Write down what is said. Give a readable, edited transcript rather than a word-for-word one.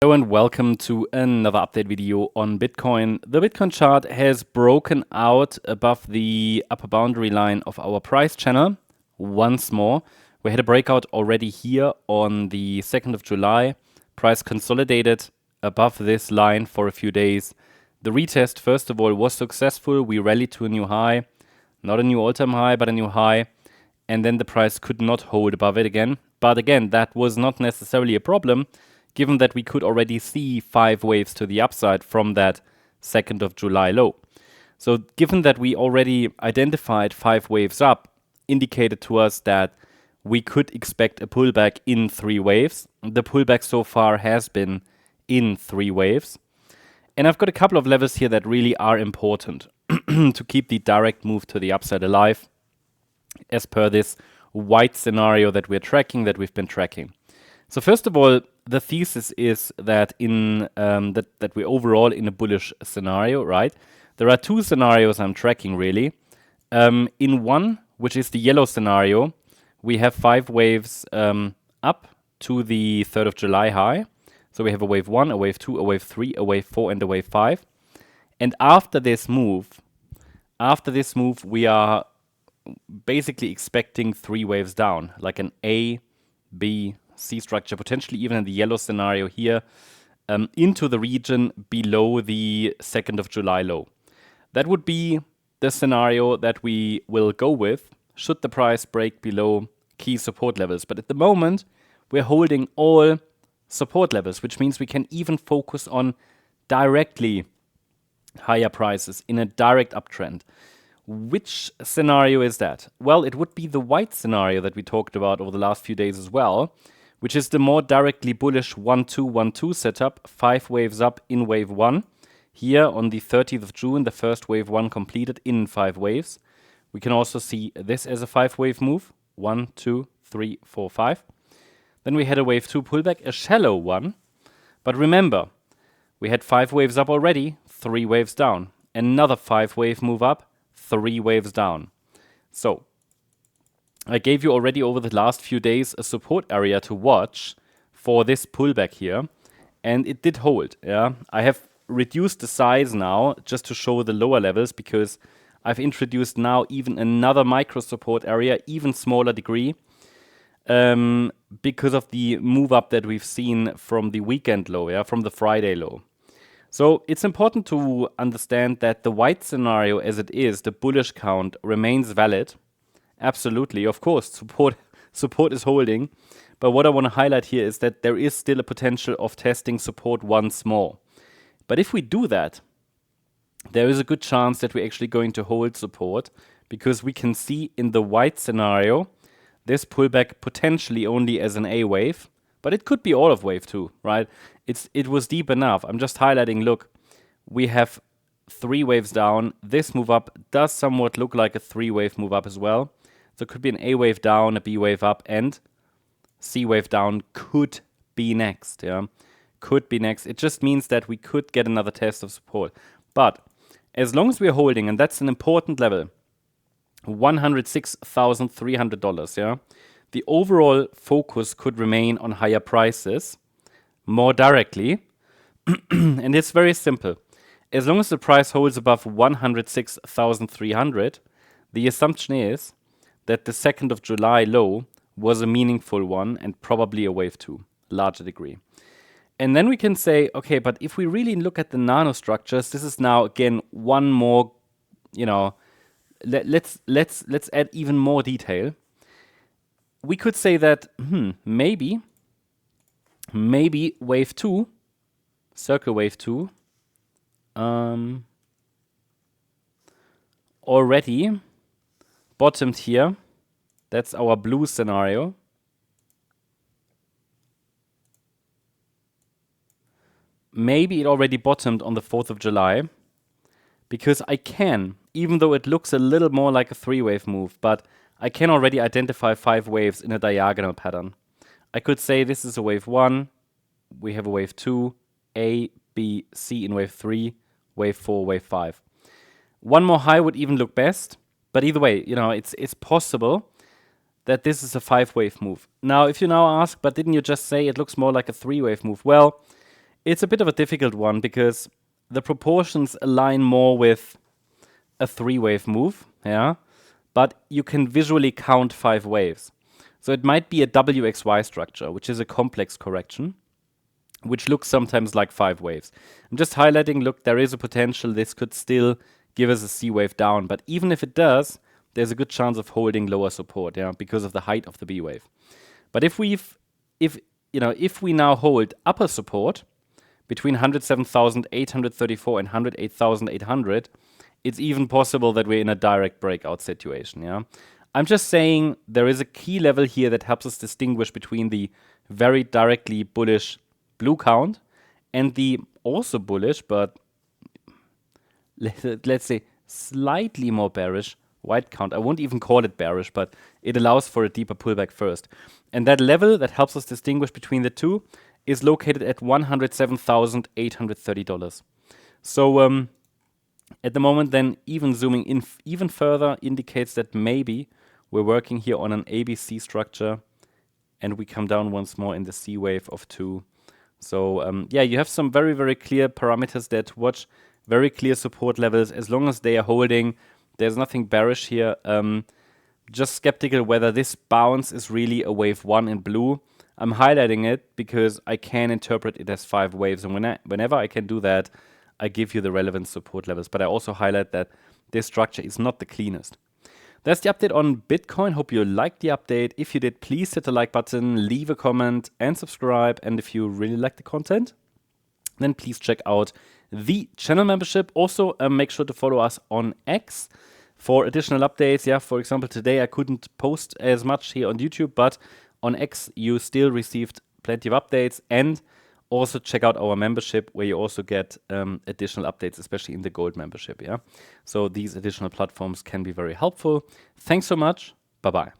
Hello and welcome to another update video on Bitcoin. The Bitcoin chart has broken out above the upper boundary line of our price channel once more. We had a breakout already here on the 2nd of July. Price consolidated above this line for a few days. The retest, first of all, was successful. We rallied to a new high, not a new all-time high, but a new high. And then the price could not hold above it again. But again, that was not necessarily a problem, given that we could already see 5 waves to the upside from that 2nd of July low. So given that we already identified 5 waves up, indicated to us that we could expect a pullback in 3 waves. The pullback so far has been in 3 waves. And I've got a couple of levels here that really are important to keep the direct move to the upside alive, as per this white scenario that we've been tracking. So first of all, the thesis is that that we're overall in a bullish scenario, right? There are 2 scenarios I'm tracking really. In one, which is the yellow scenario, we have 5 waves up to the 3rd of July high. So we have a wave 1, a wave 2, a wave 3, a wave 4, and a wave 5. And after this move, we are basically expecting 3 waves down, like an A, B, C structure, potentially even in the yellow scenario here, into the region below the 2nd of July low. That would be the scenario that we will go with should the price break below key support levels. But at the moment, we're holding all support levels, which means we can even focus on directly higher prices in a direct uptrend. Which scenario is that? Well, it would be the white scenario that we talked about over the last few days as well, which is the more directly bullish 1-2-1-2 setup, 5 waves up in wave 1. Here on the 30th of June, the first wave 1 completed in 5 waves. We can also see this as a 5-wave move, 1, 2, 3, 4, 5. Then we had a wave 2 pullback, a shallow one. But remember, we had 5 waves up already, 3 waves down. Another 5-wave move up, 3 waves down. So I gave you already over the last few days a support area to watch for this pullback here, and it did hold. Yeah, I have reduced the size now just to show the lower levels because I've introduced now even another micro support area, even smaller degree, because of the move up that we've seen from the weekend low, yeah, from the Friday low. So it's important to understand that the white scenario as it is, the bullish count, remains valid. Absolutely, of course, support is holding. But what I want to highlight here is that there is still a potential of testing support once more. But if we do that, there is a good chance that we're actually going to hold support, because we can see in the white scenario this pullback potentially only as an A wave, but it could be all of wave 2, right? It was deep enough. I'm just highlighting, look, we have 3 waves down. This move up does somewhat look like a 3-wave move up as well. So it could be an A wave down, a B wave up, and C wave down could be next. Yeah, could be next. It just means that we could get another test of support. But as long as we're holding, and that's an important level, $106,300. Yeah, the overall focus could remain on higher prices more directly, and it's very simple. As long as the price holds above 106,300, the assumption is that the 2nd of July low was a meaningful one and probably a wave 2, larger degree. And then we can say, okay, but if we really look at the nanostructures, this is now again one more, let's add even more detail. We could say that maybe wave 2, circle wave 2, already bottomed here. That's our blue scenario. Maybe it already bottomed on the 4th of July, because I can, even though it looks a little more like a 3-wave move, but I can already identify 5 waves in a diagonal pattern. I could say this is a wave 1, we have a wave 2, A, B, C in wave 3, wave 4, wave 5. One more high would even look best, but either way, it's possible that this is a 5-wave move. Now, if you now ask, but didn't you just say it looks more like a 3-wave move? Well, It's a bit of a difficult one because the proportions align more with a 3-wave move, yeah, but you can visually count 5 waves. So it might be a WXY structure, which is a complex correction, which looks sometimes like 5 waves. I'm just highlighting, look, there is a potential this could still give us a C wave down, but even if it does, there's a good chance of holding lower support, yeah, because of the height of the B wave. But if we now hold upper support between 107,834 and 108,800, it's even possible that we're in a direct breakout situation, yeah. I'm just saying there is a key level here that helps us distinguish between the very directly bullish blue count and the also bullish, but let's say slightly more bearish white count. I won't even call it bearish, but it allows for a deeper pullback first. And that level that helps us distinguish between the two is located at $107,830. So at the moment, then even zooming in even further indicates that maybe we're working here on an ABC structure and we come down once more in the C wave of 2. So yeah, you have some very, very clear parameters there to watch, very clear support levels. As long as they are holding, there's nothing bearish here. Just skeptical whether this bounce is really a wave 1 in blue. I'm highlighting it because I can interpret it as 5 waves. And whenever I can do that, I give you the relevant support levels. But I also highlight that this structure is not the cleanest. That's the update on Bitcoin. Hope you liked the update. If you did, please hit the like button, leave a comment, and subscribe. And if you really like the content, then please check out the channel membership. Also, make sure to follow us on X for additional updates. Yeah, for example, today I couldn't post as much here on YouTube, but on X you still received plenty of updates. And also check out our membership where you also get additional updates, especially in the gold membership. Yeah, so these additional platforms can be very helpful. Thanks so much. Bye-bye.